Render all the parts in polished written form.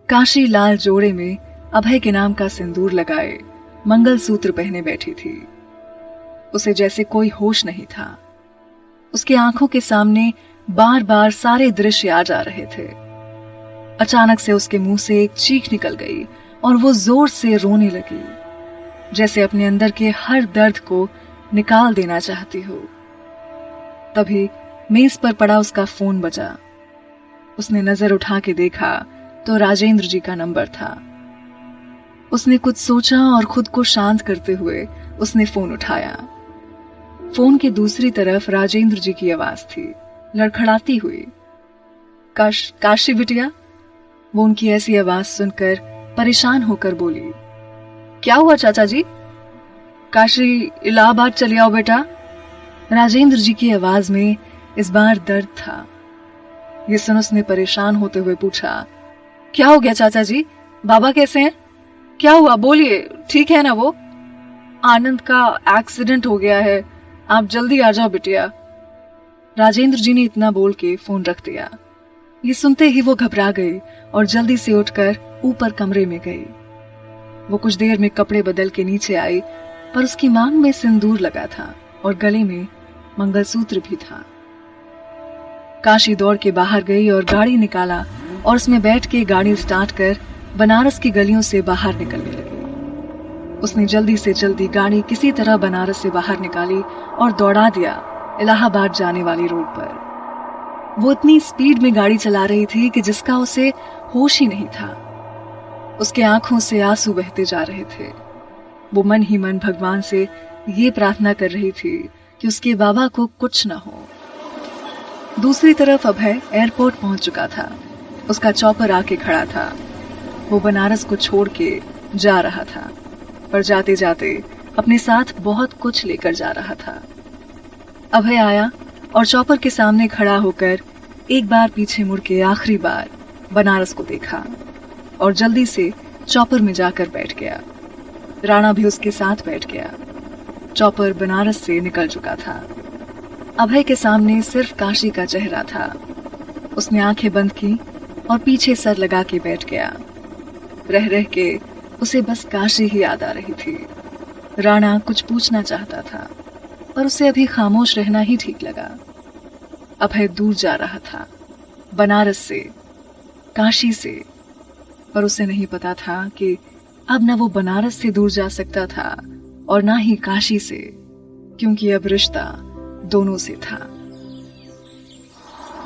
काशी लाल जोड़े में अभय के नाम का सिंदूर लगाए मंगलसूत्र पहने बैठी थी। उसे जैसे कोई होश नहीं था। उसकी आंखों के सामने बार बार सारे दृश्य आ जा रहे थे। अचानक से उसके मुंह से एक चीख निकल गई और वो जोर से रोने लगी, जैसे अपने अंदर के हर दर्द को निकाल देना चाहती हो। तभी मेज पर पड़ा उसका फोन बजा। उसने नजर उठा के देखा तो राजेंद्र जी का नंबर था। उसने कुछ सोचा और खुद को शांत करते हुए उसने फोन उठाया। फोन के दूसरी तरफ राजेंद्र जी की आवाज थी, लड़खड़ाती हुई। काशी बिटिया? वो उनकी ऐसी आवाज सुनकर परेशान होकर बोली, क्या हुआ चाचा जी? काशी इलाहाबाद चले आओ बेटा। राजेंद्र जी की आवाज में इस बार दर्द था। ये सुन उसने परेशान होते हुए पूछा, क्या हो गया चाचा जी? बाबा कैसे हैं? क्या हुआ, बोलिए, ठीक है ना वो? आनंद का एक्सीडेंट हो गया है, आप जल्दी आ जाओ बिटिया। राजेंद्र जी ने इतना बोल के फोन रख दिया। ये सुनते ही वो घबरा गई और जल्दी से उठकर ऊपर कमरे में गई। वो कुछ देर में कपड़े बदल के नीचे आई, पर उसकी मांग में सिंदूर लगा था और गले में मंगलसूत्र भी था। काशी दौड़ के बाहर गई और गाड़ी निकाला और उसमें बैठ के गाड़ी स्टार्ट कर बनारस की गलियों से बाहर निकलने लगी। उसने जल्दी से जल्दी गाड़ी किसी तरह बनारस से बाहर निकाली और दौड़ा दिया इलाहाबाद जाने वाली रोड पर। वो इतनी स्पीड में गाड़ी चला रही थी कि जिसका उसे होश ही नहीं था। उसके आंखों से आंसू बहते जा रहे थे। वो मन ही मन भगवान से ये प्रार्थना कर रही थी कि उसके बाबा को कुछ न हो। दूसरी तरफ अभय एयरपोर्ट पहुंच चुका था। उसका चॉपर आके खड़ा था। वो बनारस को छोड़ के जा रहा था, पर जाते जाते अपने साथ बहुत कुछ लेकर जा रहा था। अभय आया और चॉपर के सामने खड़ा होकर एक बार पीछे मुड़ के आखिरी बार बनारस को देखा और जल्दी से चॉपर में जाकर बैठ गया। राणा भी उसके साथ बैठ गया। चॉपर बनारस से निकल चुका था। अभय के सामने सिर्फ काशी का चेहरा था। उसने आंखें बंद की और पीछे सर लगा के बैठ गया। रह रह के उसे बस काशी ही याद आ रही थी। राणा कुछ पूछना चाहता था, पर उसे अभी खामोश रहना ही ठीक लगा। अभय दूर जा रहा था, बनारस से, काशी से, पर उसे नहीं पता था कि अब न वो बनारस से दूर जा सकता था और ना ही काशी से, क्योंकि अब रिश्ता दोनों से था।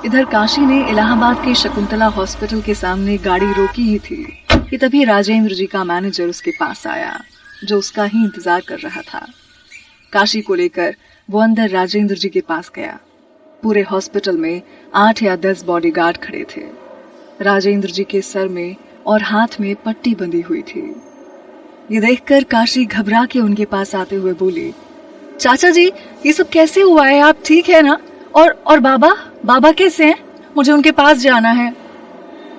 इधर काशी ने इलाहाबाद के शकुंतला हॉस्पिटल के सामने गाड़ी रोकी ही थी कि तभी राजेंद्र जी का मैनेजर उसके पास आया, जो उसका ही इंतजार कर रहा था। काशी को लेकर वो अंदर राजेंद्र जी के पास गया। पूरे हॉस्पिटल में 8 या 10 बॉडीगार्ड खड़े थे। राजेंद्र जी के सर में और हाथ में पट्टी बंधी हुई थी। ये देखकर काशी घबरा के उनके पास आते हुए बोली, चाचा जी, ये सब कैसे हुआ है? आप ठीक है ना? और बाबा कैसे हैं? मुझे उनके पास जाना है।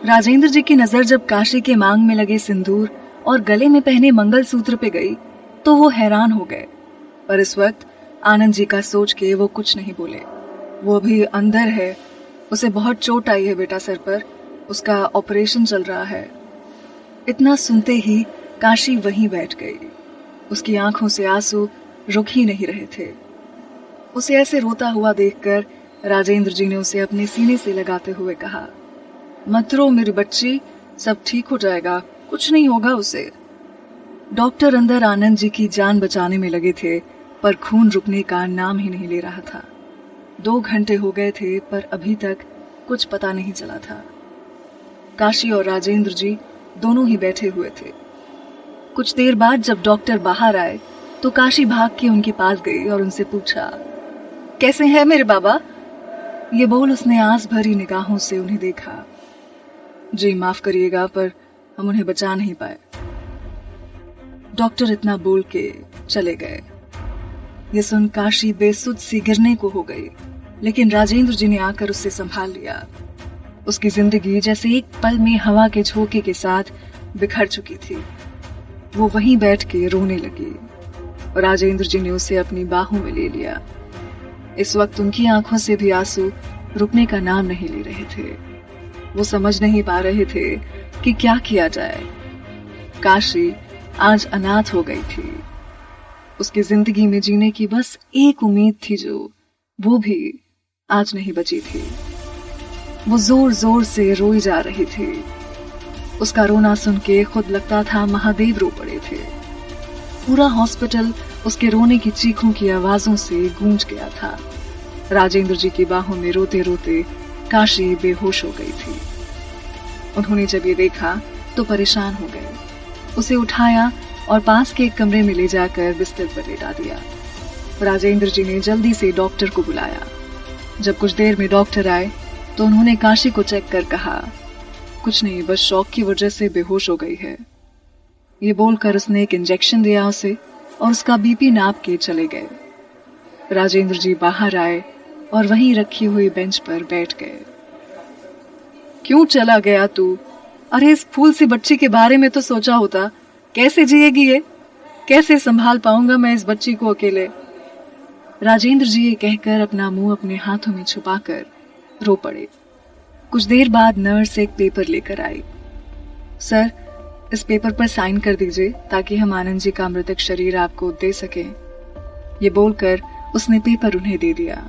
राजेंद्र जी की नजर जब काशी के मांग में लगे सिंदूर और गले में पहने मंगलसूत्र पे गई तो वो हैरान हो गए, पर इस वक्त आनंद जी का सोच के वो कुछ नहीं बोले। वो अभी अंदर है, उसे बहुत चोट आई है बेटा सर पर, उसका ऑपरेशन चल रहा है। इतना सुनते ही काशी वहीं बैठ गई। उसकी आंखों से आंसू रुक ही नहीं रहे थे। उसे ऐसे रोता हुआ देखकर राजेंद्र जी ने उसे अपने सीने से लगाते हुए कहा, मत रो मेरी बच्ची, सब ठीक हो जाएगा, कुछ नहीं होगा उसे। डॉक्टर अंदर आनंद जी की जान बचाने में लगे थे, पर खून रुकने का नाम ही नहीं ले रहा था। 2 घंटे हो गए थे, पर अभी तक कुछ पता नहीं चला था। काशी और राजेंद्र जी दोनों ही बैठे हुए थे। कुछ देर बाद जब डॉक्टर बाहर आए तो काशी भाग के उनके पास गई और उनसे पूछा, कैसे हैं मेरे बाबा? ये बोल उसने आस भरी निगाहों से उन्हें देखा। जी माफ करिएगा, पर हम उन्हें बचा नहीं पाए। डॉक्टर इतना बोल के चले गए। ये सुन काशी बेसुध सी गिरने को हो गई, लेकिन राजेंद्र जी ने आकर उससे संभाल लिया। उसकी जिंदगी जैसे एक पल में हवा के झोंके के साथ बिखर चुकी थी। वो वहीं बैठ के रोने लगी। और राजेंद्र जी ने उसे अपनी बाहों में ले लिया। इस वक्त उनकी आंखों से भी आंसू रुकने का नाम नहीं ले रहे थे। वो समझ नहीं पा रहे थे कि क्या किया जाए। काशी आज अनाथ हो गई थी। उसकी जिंदगी में जीने की बस एक उम्मीद थी, जो वो भी आज नहीं बची थी। वो जोर जोर से रोई जा रही थी। उसका रोना सुन के खुद लगता था महादेव रो पड़े थे। पूरा हॉस्पिटल उसके रोने की चीखों की आवाजों से गूंज गया था। राजेंद्र जी की बाहों में रोते रोते काशी बेहोश हो गई थी। उन्होंने जब ये देखा तो परेशान हो गए। उसे उठाया और पास के एक कमरे में ले जाकर बिस्तर पर लेटा दिया। राजेंद्र जी ने जल्दी से डॉक्टर को बुलाया। जब कुछ देर में डॉक्टर आए तो उन्होंने काशी को चेक कर कहा, कुछ नहीं, बस शॉक की वजह से बेहोश हो गई है। ये बोलकर उसने एक इंजेक्शन दिया उसे और उसका बीपी नाप के चले गए। राजेंद्र जी बाहर आए और वहीं रखी हुई बेंच पर बैठ गए। क्यों चला गया तू? अरे इस फूल सी बच्ची के बारे में तो सोचा होता। कैसे जिएगी ये? कैसे संभाल पाऊंगा मैं इस बच्ची को अकेले? राजेंद्र जी ये कहकर अपना मुंह अपने हाथों में छुपाकर रो पड़े। कुछ देर बाद नर्स एक पेपर लेकर आई। सर, इस पेपर पर साइन कर दीजिए ताकि हम आनंद जी का मृतक शरीर आपको दे सकें। ये बोलकर उसने पेपर उन्हें दे दिया।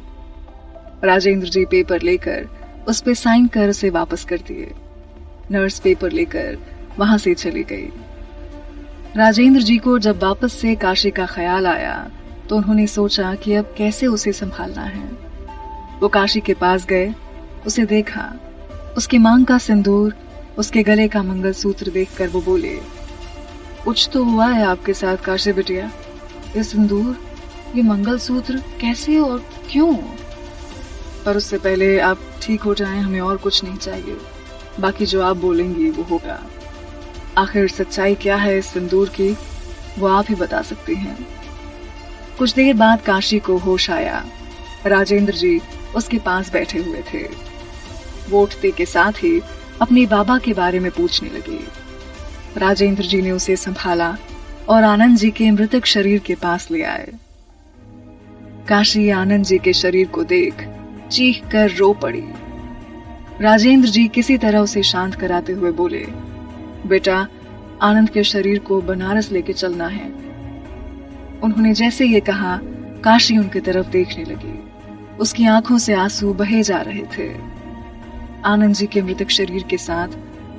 राजेंद्र जी पेपर लेकर उस पे साइन कर उसे वापस कर दिए। नर्स पेपर लेकर वहां से चली गई। राजेंद्र जी को जब वापस से काशी का ख्याल आया तो उन्होंने सोचा कि अब कैसे उसे संभालना है। वो काशी के पास गए, उसे देखा। उसकी मांग का सिंदूर, उसके गले का मंगलसूत्र देखकर वो बोले, कुछ तो हुआ है आपके साथ काशी बिटिया। ये सिंदूर, ये मंगलसूत्र कैसे और क्यों? पर उससे पहले आप ठीक हो जाएं, हमें और कुछ नहीं चाहिए। बाकी जो आप बोलेंगी वो होगा। आखिर सच्चाई क्या है इस सिंदूर की, वो आप ही बता सकती हैं। कुछ देर बाद काशी को होश आया। राजेंद्र जी उसके पास बैठे हुए थे। वो उठते के साथ ही अपने बाबा के बारे में पूछने लगी। राजेंद्र जी ने उसे संभाला और आनंद जी के मृतक शरीर के पास ले आए। काशी आनंद जी के शरीर को देख चीख कर रो पड़ी। राजेंद्र जी किसी तरह उसे शांत कराते हुए बोले, बेटा, आनंद के शरीर को बनारस लेके चलना है। उन्होंने जैसे ये कहा, काशी उनकी तरफ देखने लगी। उसकी आंखों से आंसू बहे जा रहे थे। आनंद जी के मृतक शरीर के साथ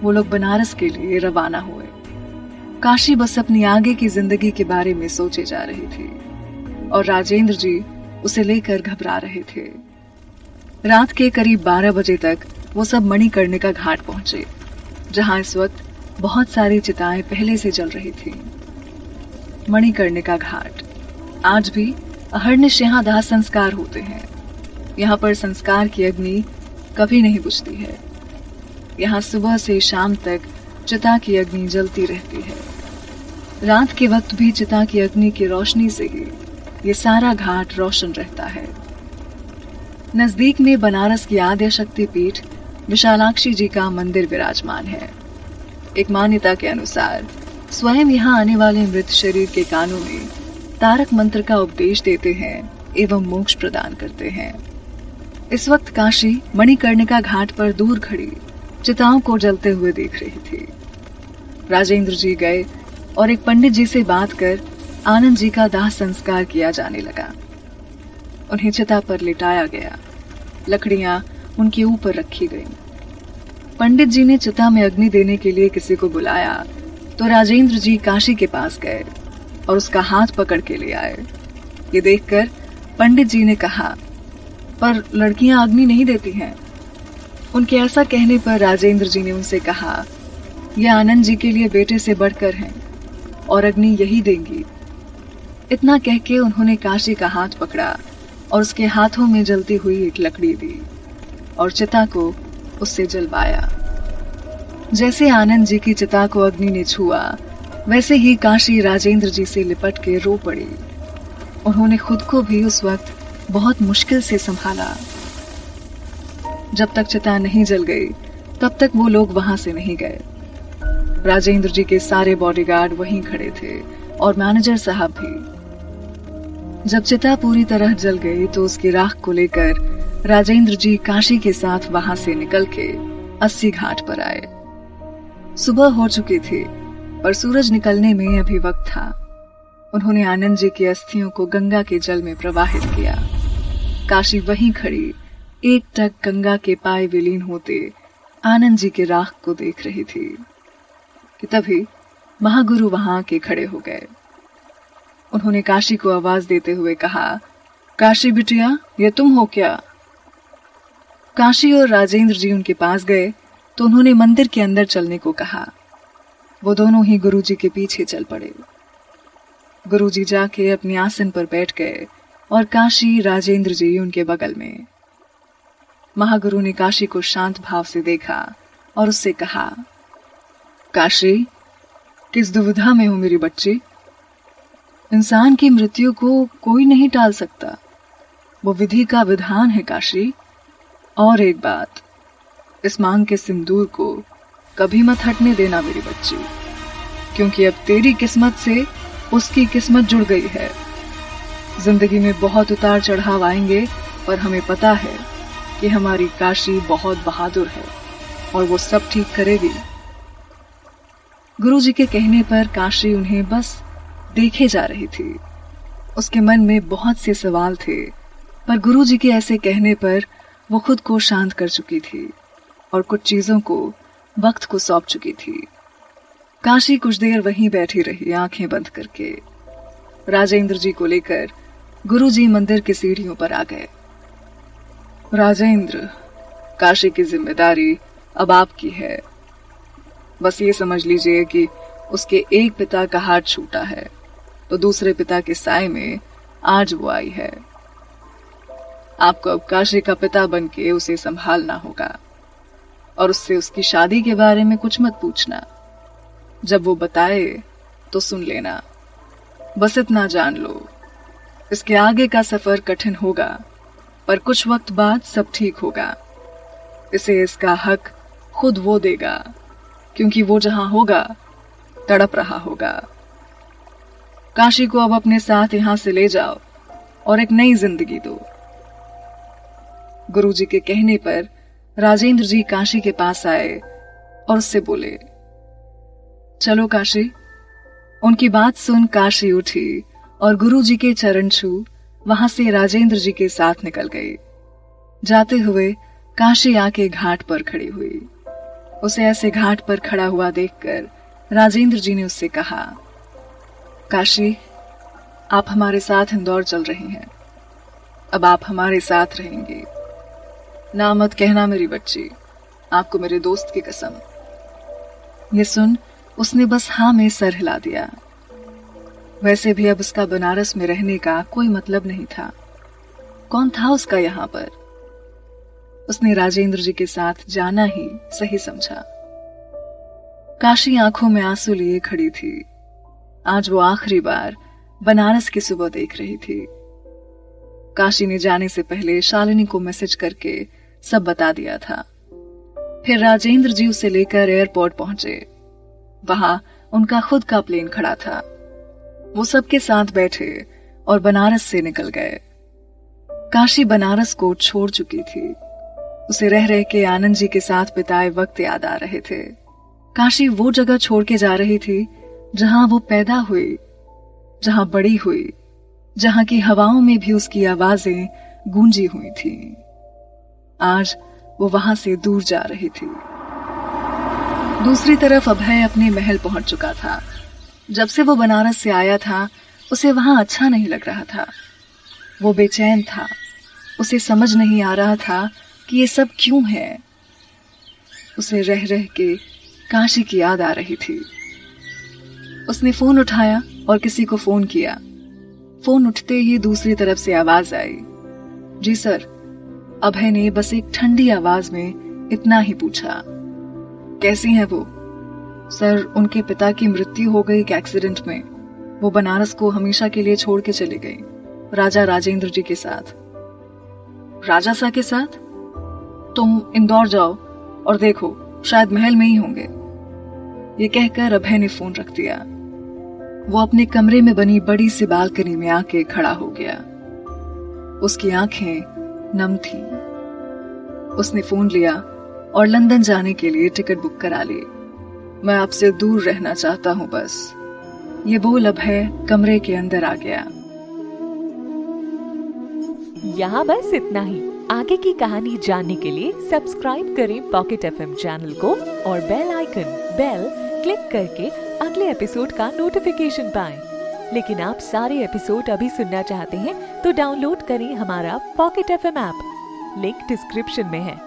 वो लोग बनारस के लिए रवाना हुए। काशी बस अपनी आगे की जिंदगी के बारे में सोचे जा रही थी और राजेंद्र जी उसे लेकर घबरा रहे थे। रात के करीब 12 बजे तक वो सब मणिकर्णिका घाट पहुंचे, जहां इस वक्त बहुत सारी चिताएं पहले से जल रही थी। मणिकर्णिका घाट आज भी अहर्निश यहाँ दाह संस्कार होते हैं। यहाँ पर संस्कार की अग्नि कभी नहीं बुझती है। यहाँ सुबह से शाम तक चिता की अग्नि जलती रहती है। रात के वक्त भी चिता की अग्नि की रोशनी से ही ये सारा घाट रोशन रहता है। नजदीक में बनारस की आद्य शक्ति पीठ विशालाक्षी जी का मंदिर विराजमान है। एक मान्यता के अनुसार स्वयं यहाँ आने वाले मृत शरीर के कानों में तारक मंत्र का उपदेश देते हैं एवं मोक्ष प्रदान करते हैं। इस वक्त काशी मणिकर्णिका घाट पर दूर खड़ी चिताओं को जलते हुए देख रही थी। राजेंद्र जी गए और एक पंडित जी से बात कर आनंद जी का दाह संस्कार किया जाने लगा। उन्हें चिता पर लिटाया गया। लकड़ियां उनके ऊपर रखी गईं। पंडित जी ने चिता में अग्नि देने के लिए किसी को बुलाया तो राजेंद्र जी काशी के पास गए और उसका हाथ पकड़ के ले आए। ये देखकर पंडित जी ने कहा, पर लड़कियां अग्नि नहीं देती हैं। उनके ऐसा कहने पर राजेंद्र जी ने उनसे कहा, यह आनंद जी के लिए बेटे से बढ़कर हैं और अग्नि यही देंगी। इतना कह के उन्होंने काशी का हाथ पकड़ा और उसके हाथों में जलती हुई एक लकड़ी दी और चिता को उससे जलवाया। जैसे आनंद जी की चिता को अग्नि ने छुआ, वैसे ही काशी राजेंद्र जी से लिपट के रो पड़ी। उन्होंने खुद को भी उस वक्त बहुत मुश्किल से संभाला। जब तक चिता नहीं जल गई तब तक वो लोग वहां से नहीं गए। राजेंद्र जी के सारे बॉडीगार्ड वहीं खड़े थे और मैनेजर साहब भी। जब चिता पूरी तरह जल गई तो उसकी राख को लेकर राजेंद्र जी काशी के साथ वहां से निकल के 80 घाट पर आए। सुबह हो चुकी थी पर सूरज निकलने में अभी वक्त था। उन्होंने आनंद जी की अस्थियों को गंगा के जल में प्रवाहित किया। काशी वहीं खड़ी एक टक गंगा के पाए विलीन होते आनंद जी के राख को देख रही थी कि तभी महागुरु वहां आके खड़े हो गए। उन्होंने काशी को आवाज देते हुए कहा, काशी बिटिया, ये तुम हो क्या? काशी और राजेंद्र जी उनके पास गए तो उन्होंने मंदिर के अंदर चलने को कहा। वो दोनों ही गुरुजी के पीछे चल पड़े। गुरुजी जाके अपने आसन पर बैठ गए और काशी राजेंद्र जी उनके बगल में। महागुरु ने काशी को शांत भाव से देखा और उससे कहा, काशी, किस दुविधा में हो मेरी बच्ची? इंसान की मृत्यु को कोई नहीं टाल सकता, वो विधि का विधान है काशी। और एक बात, इस मांग के सिंदूर को कभी मत हटने देना मेरी बच्ची, क्योंकि अब तेरी किस्मत से उसकी किस्मत जुड़ गई है। जिंदगी में बहुत उतार चढ़ाव आएंगे, पर हमें पता है कि हमारी काशी बहुत बहादुर है और वो सब ठीक करेगी। गुरुजी के कहने पर काशी उन्हें बस देखे जा रही थी। उसके मन में बहुत से सवाल थे, पर गुरुजी के ऐसे कहने पर वो खुद को शांत कर चुकी थी और कुछ चीजों को वक्त को सौंप चुकी थी। काशी कुछ देर वहीं बैठी रही, आंखें बंद करके। राजेंद्र जी को लेकर गुरुजी मंदिर की सीढ़ियों पर आ गए। राजेंद्र, काशी की जिम्मेदारी अब आपकी है। बस ये समझ लीजिए कि उसके एक पिता का हाथ छूटा है तो दूसरे पिता के साए में आज वो आई है। आपको अब काशी का पिता बनके उसे संभालना होगा और उससे उसकी शादी के बारे में कुछ मत पूछना। जब वो बताए तो सुन लेना। बस इतना जान लो, इसके आगे का सफर कठिन होगा, पर कुछ वक्त बाद सब ठीक होगा। इसे इसका हक खुद वो देगा, क्योंकि वो जहां होगा तड़प रहा होगा। काशी को अब अपने साथ यहां से ले जाओ और एक नई जिंदगी दो। गुरुजी के कहने पर राजेंद्र जी काशी के पास आए और उससे बोले, चलो काशी। उनकी बात सुन काशी उठी और गुरुजी के चरण छू वहां से राजेंद्र जी के साथ निकल गई। जाते हुए काशी आके घाट पर खड़ी हुई। उसे ऐसे घाट पर खड़ा हुआ देखकर राजेंद्र जी ने उससे कहा, काशी, आप हमारे साथ इंदौर चल रही हैं। अब आप हमारे साथ रहेंगी। ना मत कहना मेरी बच्ची, आपको मेरे दोस्त की कसम। ये सुन उसने बस हाँ में सर हिला दिया। वैसे भी अब उसका बनारस में रहने का कोई मतलब नहीं था। कौन था उसका यहाँ पर? उसने राजेंद्र जी के साथ जाना ही सही समझा। काशी आंखों में आंसू लिए खड़ी थी। आज वो आखिरी बार बनारस की सुबह देख रही थी। काशी ने जाने से पहले शालिनी को मैसेज करके सब बता दिया था। फिर राजेंद्र जी उसे लेकर एयरपोर्ट पहुंचे। वहां उनका खुद का प्लेन खड़ा था। वो सबके साथ बैठे और बनारस से निकल गए। काशी बनारस को छोड़ चुकी थी। उसे रह रह के आनंद जी के साथ बिताए वक्त याद आ रहे थे। काशी वो जगह छोड़ के जा रही थी जहां वो पैदा हुई, जहां बड़ी हुई, जहां की हवाओं में भी उसकी आवाजें गूंजी हुई थी। आज वो वहां से दूर जा रही थी। दूसरी तरफ अभय अपने महल पहुंच चुका था। जब से वो बनारस से आया था उसे वहां अच्छा नहीं लग रहा था। वो बेचैन था। उसे समझ नहीं आ रहा था कि ये सब क्यों है। उसे रह रह के काशी की याद आ रही थी। उसने फोन उठाया और किसी को फोन किया। फोन उठते ही दूसरी तरफ से आवाज आई, जी सर। अभय ने बस एक ठंडी आवाज में इतना ही पूछा, कैसी हैं वो? सर, उनके पिता की मृत्यु हो गई एक एक्सीडेंट में। वो बनारस को हमेशा के लिए छोड़ के चली गई, राजा राजेंद्र जी के साथ। राजा सा के साथ? तुम इंदौर जाओ और देखो, शायद महल में ही होंगे। ये कहकर अभय ने फोन रख दिया। वो अपने कमरे में बनी बड़ी सी बालकनी में आके खड़ा हो गया। उसकी आंखें नम थीं। उसने फोन लिया और लंदन जाने के लिए टिकट बुक करा ली। मैं आपसे दूर रहना चाहता हूं बस, ये बोल अभय कमरे के अंदर आ गया। यहाँ बस इतना ही। आगे की कहानी जानने के लिए सब्सक्राइब करें पॉकेट एफएम चैनल को और बेल आइकन क्लिक करके अगले एपिसोड का नोटिफिकेशन पाएं। लेकिन आप सारे एपिसोड अभी सुनना चाहते हैं तो डाउनलोड करें हमारा pocket FM app. Link description में है,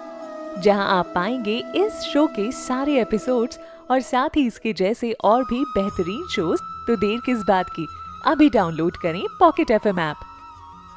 जहां आप पाएंगे इस शो के सारे एपिसोड्स और साथ ही इसके जैसे और भी बेहतरीन शोज। तो देर किस बात की, अभी डाउनलोड करें पॉकेट एफएम ऐप।